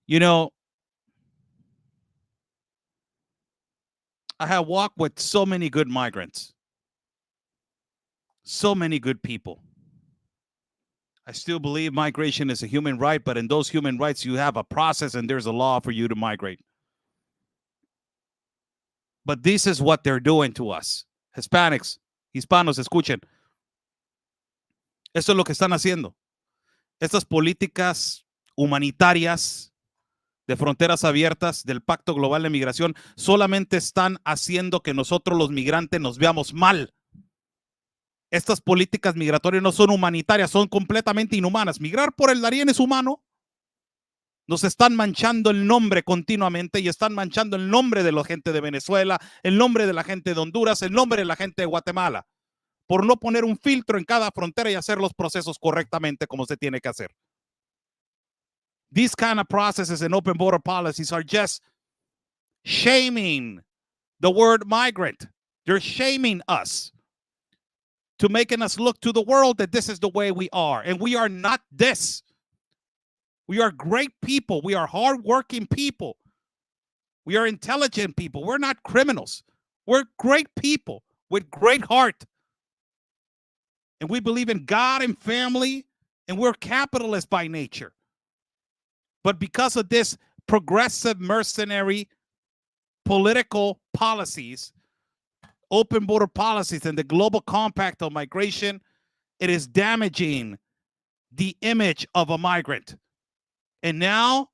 You know, I have walked with so many good migrants, so many good people. I still believe migration is a human right, but in those human rights, you have a process and there's a law for you to migrate. But this is what they're doing to us. Hispanics, hispanos, escuchen. Esto es lo que están haciendo. Estas políticas humanitarias de fronteras abiertas del Pacto Global de Migración solamente están haciendo que nosotros los migrantes nos veamos mal. Estas políticas migratorias no son humanitarias, son completamente inhumanas. Migrar por el Darién es humano. Nos están manchando el nombre continuamente y están manchando el nombre de la gente de Venezuela, el nombre de la gente de Honduras, el nombre de la gente de Guatemala, por no poner un filtro en cada frontera y hacer los procesos correctamente como se tiene que hacer. These kind of processes and open border policies are just shaming the word migrant. They're shaming us to making us look to the world that this is the way we are. And we are not this. We are great people. We are hardworking people. We are intelligent people. We're not criminals. We're great people with great heart. And we believe in God and family, and we're capitalists by nature. But because of this progressive mercenary political policies, open border policies, and the global compact on migration, It is damaging the image of a migrant. And now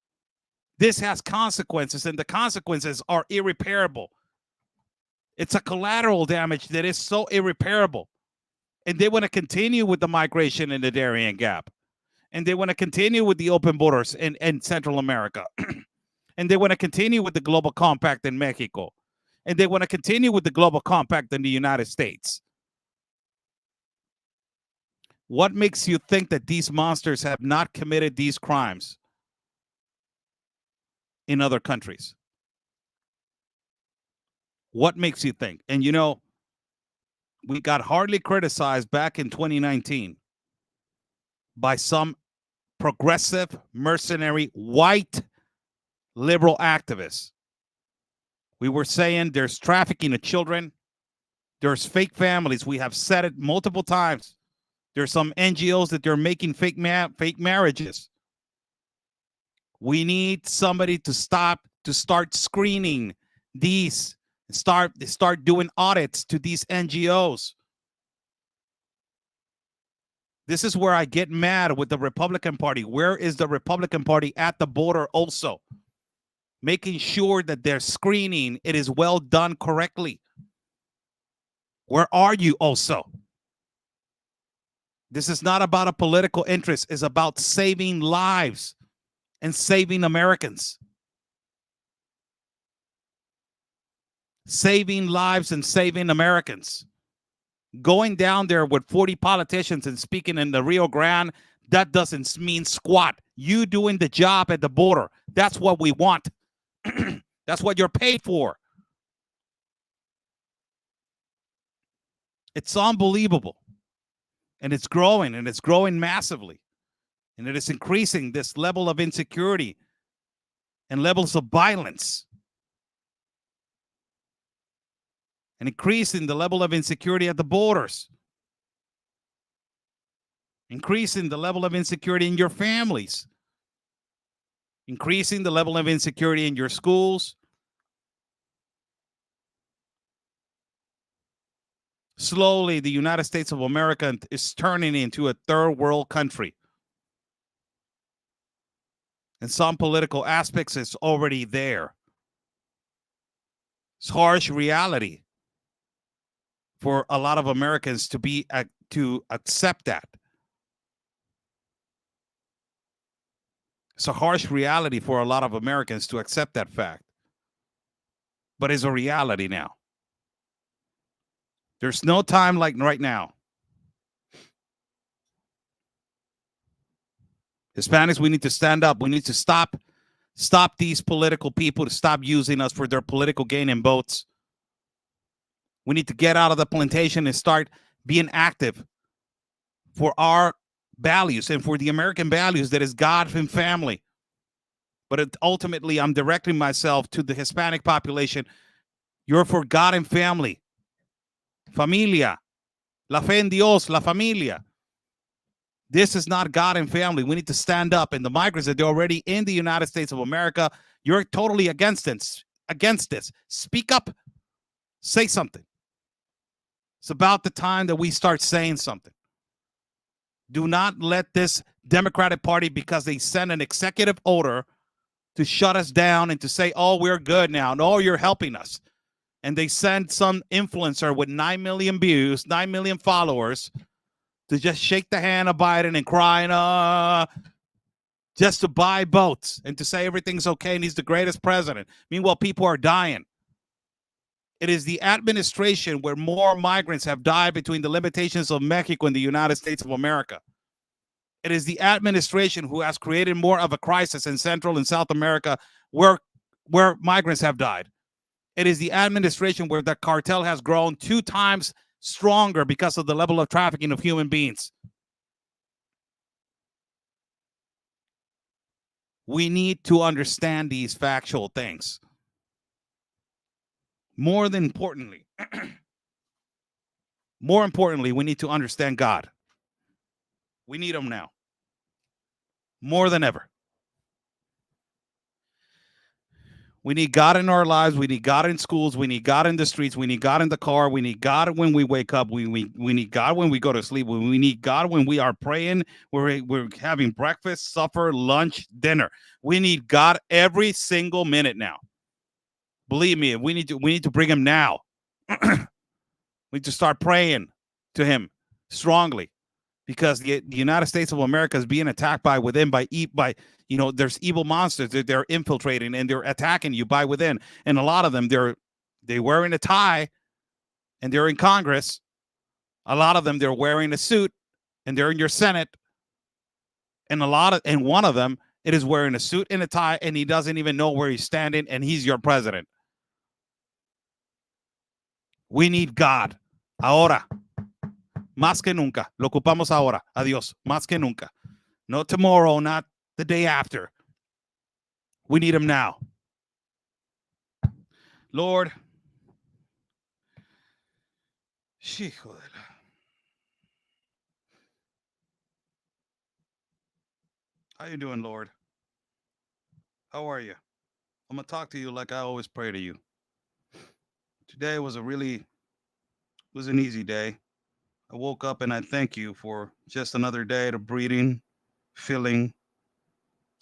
this has consequences, and the consequences are irreparable. It's a collateral damage that is so irreparable. And they want to continue with the migration in the Darien Gap. And they want to continue with the open borders in Central America. And they want to continue with the Global Compact in Mexico. And they want to continue with the Global Compact in the United States. What makes you think that these monsters have not committed these crimes in other countries? What makes you think? And you know, we got hardly criticized back in 2019 by some progressive, mercenary, white, liberal activists. We were saying there's trafficking of children. There's fake families. We have said it multiple times. There's some NGOs that they're making fake marriages. We need somebody to start screening these, start doing audits to these NGOs. This is where I get mad with the Republican Party. Where is the Republican Party at the border also? Making sure that their screening, it is well done correctly. Where are you also? This is not about a political interest. It's about saving lives and saving Americans. Saving lives and saving Americans. Going down there with 40 politicians and speaking in the Rio Grande, that doesn't mean squat. You doing the job at the border. That's what we want. That's what you're paid for. It's unbelievable. And it's growing massively. And it is increasing this level of insecurity and levels of violence. And increasing the level of insecurity at the borders. Increasing the level of insecurity in your families. Increasing the level of insecurity in your schools. Slowly, the United States of America is turning into a third world country. And some political aspects is already there. It's harsh reality for a lot of Americans to accept that. It's a harsh reality for a lot of Americans to accept that fact. But it's a reality now. There's no time like right now. Hispanics, we need to stand up. We need to stop these political people to stop using us for their political gain and votes. We need to get out of the plantation and start being active for our values and for the American values that is God and family. But ultimately, I'm directing myself to the Hispanic population. You're for God and family. Familia. La fe en Dios, la familia. This is not God and family. We need to stand up. And the migrants that are already in the United States of America, you're totally against this. Speak up. Say something. It's about the time that we start saying something. Do not let this Democratic Party, because they send an executive order to shut us down and to say, oh, we're good now. No, you're helping us. And they send some influencer with 9 million views, 9 million followers to just shake the hand of Biden and crying, just to buy votes and to say everything's okay and he's the greatest president. Meanwhile, people are dying. It is the administration where more migrants have died between the limitations of Mexico and the United States of America. It is the administration who has created more of a crisis in Central and South America where migrants have died. It is the administration where the cartel has grown 2 times stronger because of the level of trafficking of human beings. We need to understand these factual things. More importantly, we need to understand God. We need him now. More than ever. We need God in our lives. We need God in schools. We need God in the streets. We need God in the car. We need God when we wake up. We need God when we go to sleep. We need God when we are praying. We're having breakfast, supper, lunch, dinner. We need God every single minute now. Believe me, we need to bring him now. We need to start praying to him strongly, because the United States of America is being attacked by within by there's evil monsters that they're infiltrating and they're attacking you by within. And a lot of them, they're wearing a tie and they're in Congress. A lot of them, they're wearing a suit and they're in your Senate. And one of them, it is wearing a suit and a tie, and he doesn't even know where he's standing, and he's your president. We need God. Ahora. Más que nunca. Lo ocupamos ahora. Adiós. Más que nunca. Not tomorrow, not the day after. We need him now. Lord. Hijo de la... How you doing, Lord? How are you? I'm going to talk to you like I always pray to you. Today was an easy day. I woke up and I thank you for just another day of breathing, feeling,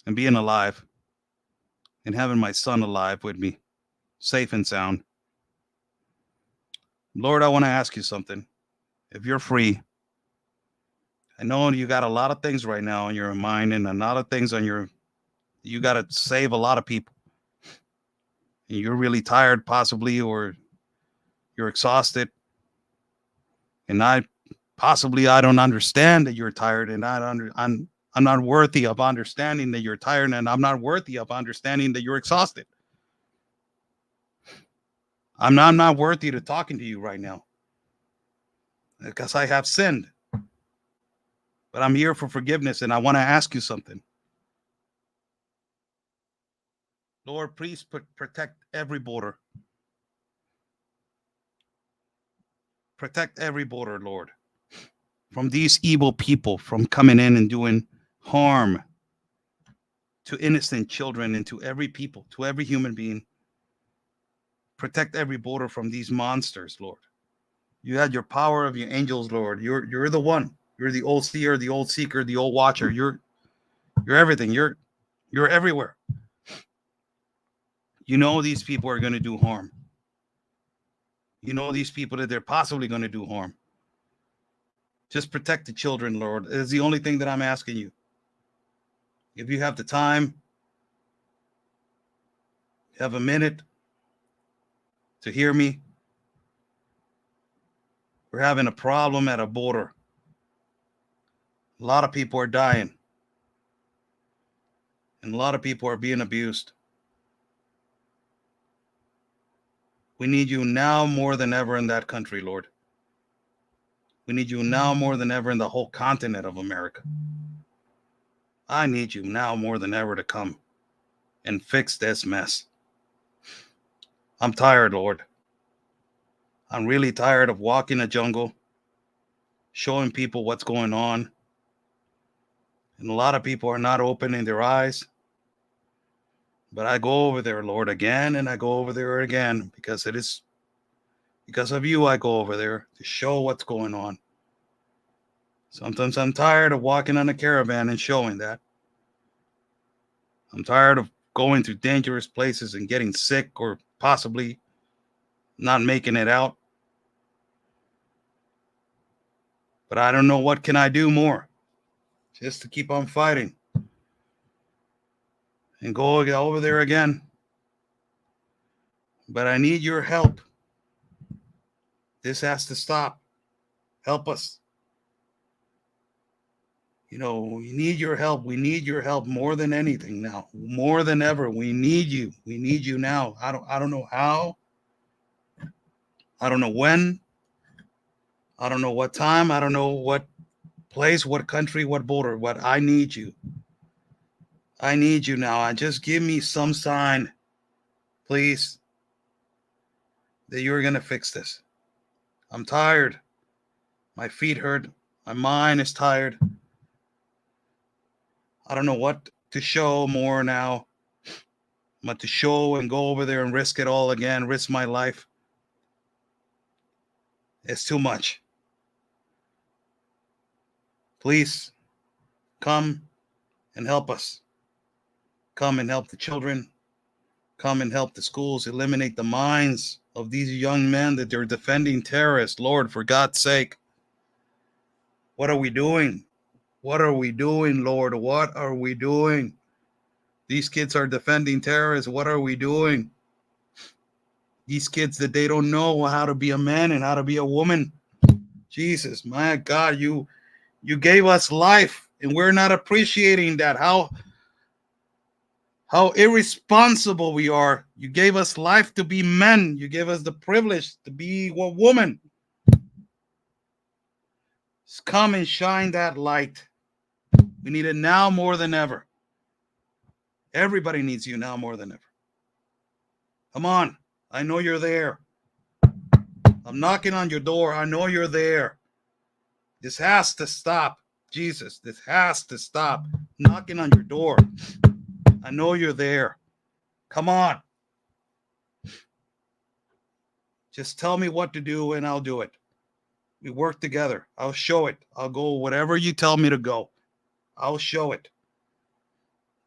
and being alive, and having my son alive with me, safe and sound. Lord, I want to ask you something. If you're free, I know you got a lot of things right now on your mind, and a lot of things you got to save a lot of people. And you're really tired, possibly, or you're exhausted. And I don't understand that you're tired, and I'm not worthy of understanding that you're tired, and I'm not worthy of understanding that you're exhausted. I'm not worthy to talking to you right now because I have sinned. But I'm here for forgiveness, and I want to ask you something. Lord, please protect every border. Protect every border, Lord, from these evil people from coming in and doing harm to innocent children and to every people, to every human being. Protect every border from these monsters, Lord. You had your power of your angels, Lord. You're the one. You're the old seer, the old seeker, the old watcher. You're everything. You're everywhere. You know these people are going to do harm. You know these people that they're possibly going to do harm. Just protect the children, Lord. It's the only thing that I'm asking you. If you have the time, have a minute to hear me. We're having a problem at a border. A lot of people are dying. And a lot of people are being abused. We need you now more than ever in that country, Lord. We need you now more than ever in the whole continent of America. I need you now more than ever to come and fix this mess. I'm tired, Lord. I'm really tired of walking the jungle, showing people what's going on. And a lot of people are not opening their eyes. But I go over there, Lord, again, and I go over there again, because it is because of you I go over there to show what's going on. Sometimes I'm tired of walking on a caravan and showing that. I'm tired of going to dangerous places and getting sick or possibly not making it out. But I don't know what can I do more. Just to keep on fighting. And go over there again. But I need your help. This has to stop. Help us. You know, we need your help. We need your help more than anything now. More than ever. We need you. We need you now. I don't know how. I don't know when. I don't know what time. I don't know what place, what country, what border. But I need you. I need you now. And just give me some sign, please, that you're going to fix this. I'm tired. My feet hurt. My mind is tired. I don't know what to show more now. But to show and go over there and risk it all again, risk my life, it's too much. Please come and help us. Come and help the children. Come and help the schools. Eliminate the minds of these young men that they're defending terrorists. Lord, for God's sake, what are we doing? What are we doing, Lord? What are we doing? These kids are defending terrorists. What are we doing? These kids that they don't know how to be a man and how to be a woman. Jesus, my God, you gave us life, and we're not appreciating that. How irresponsible we are. You gave us life to be men. You gave us the privilege to be a woman. Just come and shine that light. We need it now more than ever. Everybody needs you now more than ever. Come on. I know you're there. I'm knocking on your door. I know you're there. This has to stop. Jesus, this has to stop. Knocking on your door. I know you're there. Come on. Just tell me what to do and I'll do it. We work together. I'll show it. I'll go whatever you tell me to go. I'll show it.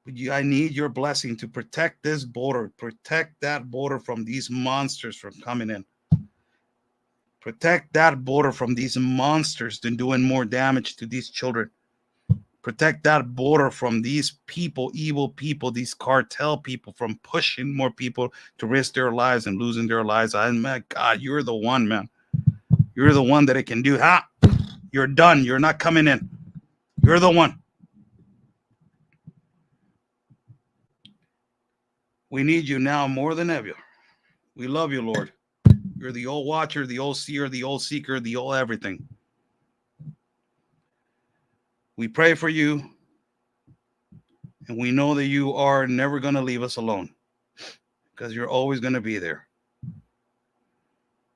But I need your blessing to protect this border. Protect that border from these monsters from coming in. Protect that border from these monsters than doing more damage to these children. Protect that border from these people, evil people, these cartel people, from pushing more people to risk their lives and losing their lives. My God, you're the one, man. You're the one that it can do. Ha! You're done. You're not coming in. You're the one. We need you now more than ever. We love you, Lord. You're the old watcher, the old seer, the old seeker, the old everything. We pray for you, and we know that you are never going to leave us alone because you're always going to be there.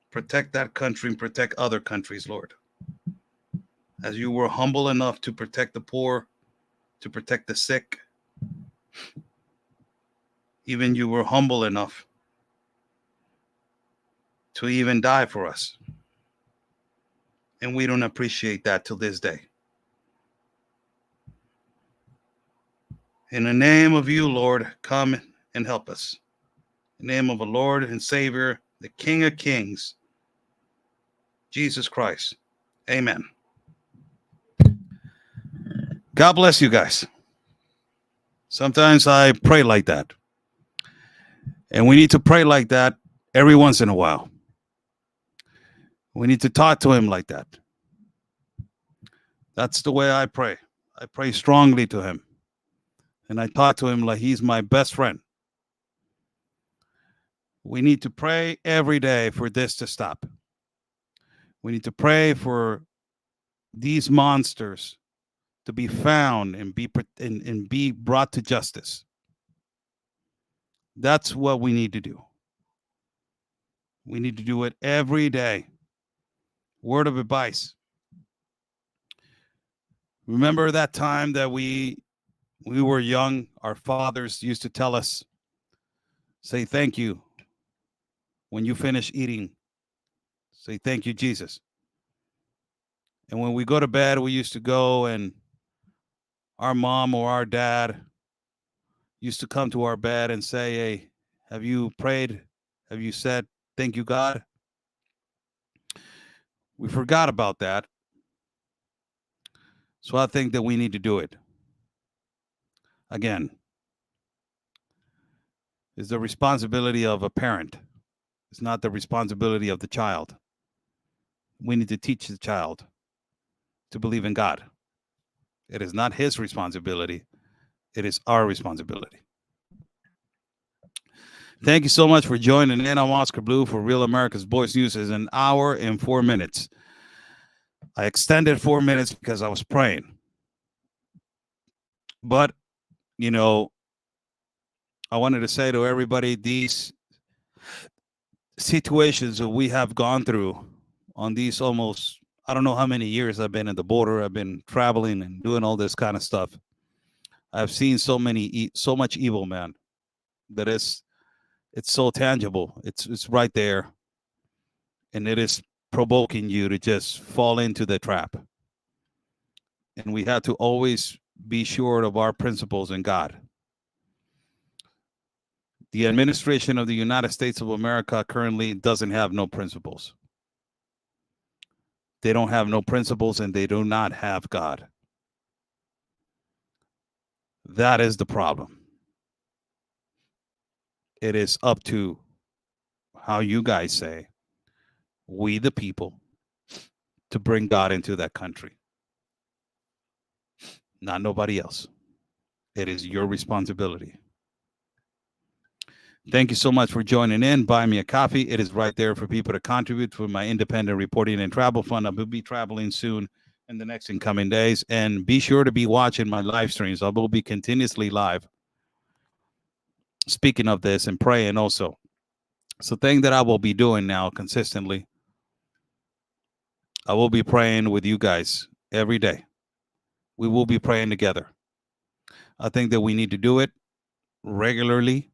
Protect that country and protect other countries, Lord. As you were humble enough to protect the poor, to protect the sick, even you were humble enough to even die for us. And we don't appreciate that till this day. In the name of you, Lord, come and help us. In the name of the Lord and Savior, the King of Kings, Jesus Christ. Amen. God bless you guys. Sometimes I pray like that. And we need to pray like that every once in a while. We need to talk to him like that. That's the way I pray. I pray strongly to him. And I talk to him like he's my best friend. We need to pray every day for this to stop. We need to pray for these monsters to be found and be brought to justice. That's what we need to do. We need to do it every day. Word of advice. Remember that time that we were young, our fathers used to tell us, say thank you when you finish eating. Say thank you, Jesus. And when we go to bed, we used to go and our mom or our dad used to come to our bed and say, hey, have you prayed? Have you said, thank you, God? We forgot about that. So I think that we need to do it. Again, it's the responsibility of a parent. It's not the responsibility of the child. We need to teach the child to believe in God. It is not his responsibility. It is our responsibility. Thank you so much for joining in. I'm Oscar Blue for Real America's Voice News. Is an hour and 4 minutes. I extended 4 minutes because I was praying. But, you know, I wanted to say to everybody, these situations that we have gone through on these almost, I don't know how many years I've been in the border. I've been traveling and doing all this kind of stuff. I've seen so much evil, man. that it's so tangible. It's right there, and it is provoking you to just fall into the trap. And we have to always be sure of our principles in God. The administration of the United States of America currently doesn't have no principles. They don't have no principles, and they do not have God. That is the problem. It is up to how you guys say, we the people, to bring God into that country. Not nobody else. It is your responsibility. Thank you so much for joining in. Buy me a coffee. It is right there for people to contribute to my independent reporting and travel fund. I will be traveling soon in the next incoming days. And be sure to be watching my live streams. I will be continuously live speaking of this and praying also. It's a thing that I will be doing now consistently. I will be praying with you guys every day. We will be praying together. I think that we need to do it regularly.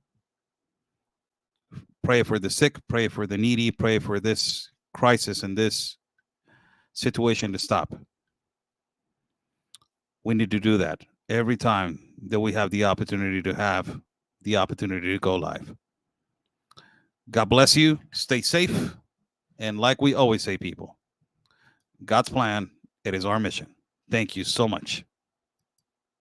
Pray for the sick, pray for the needy, pray for this crisis and this situation to stop. We need to do that every time that we have the opportunity to go live. God bless you. Stay safe. And like we always say, people, God's plan, it is our mission. Thank you so much.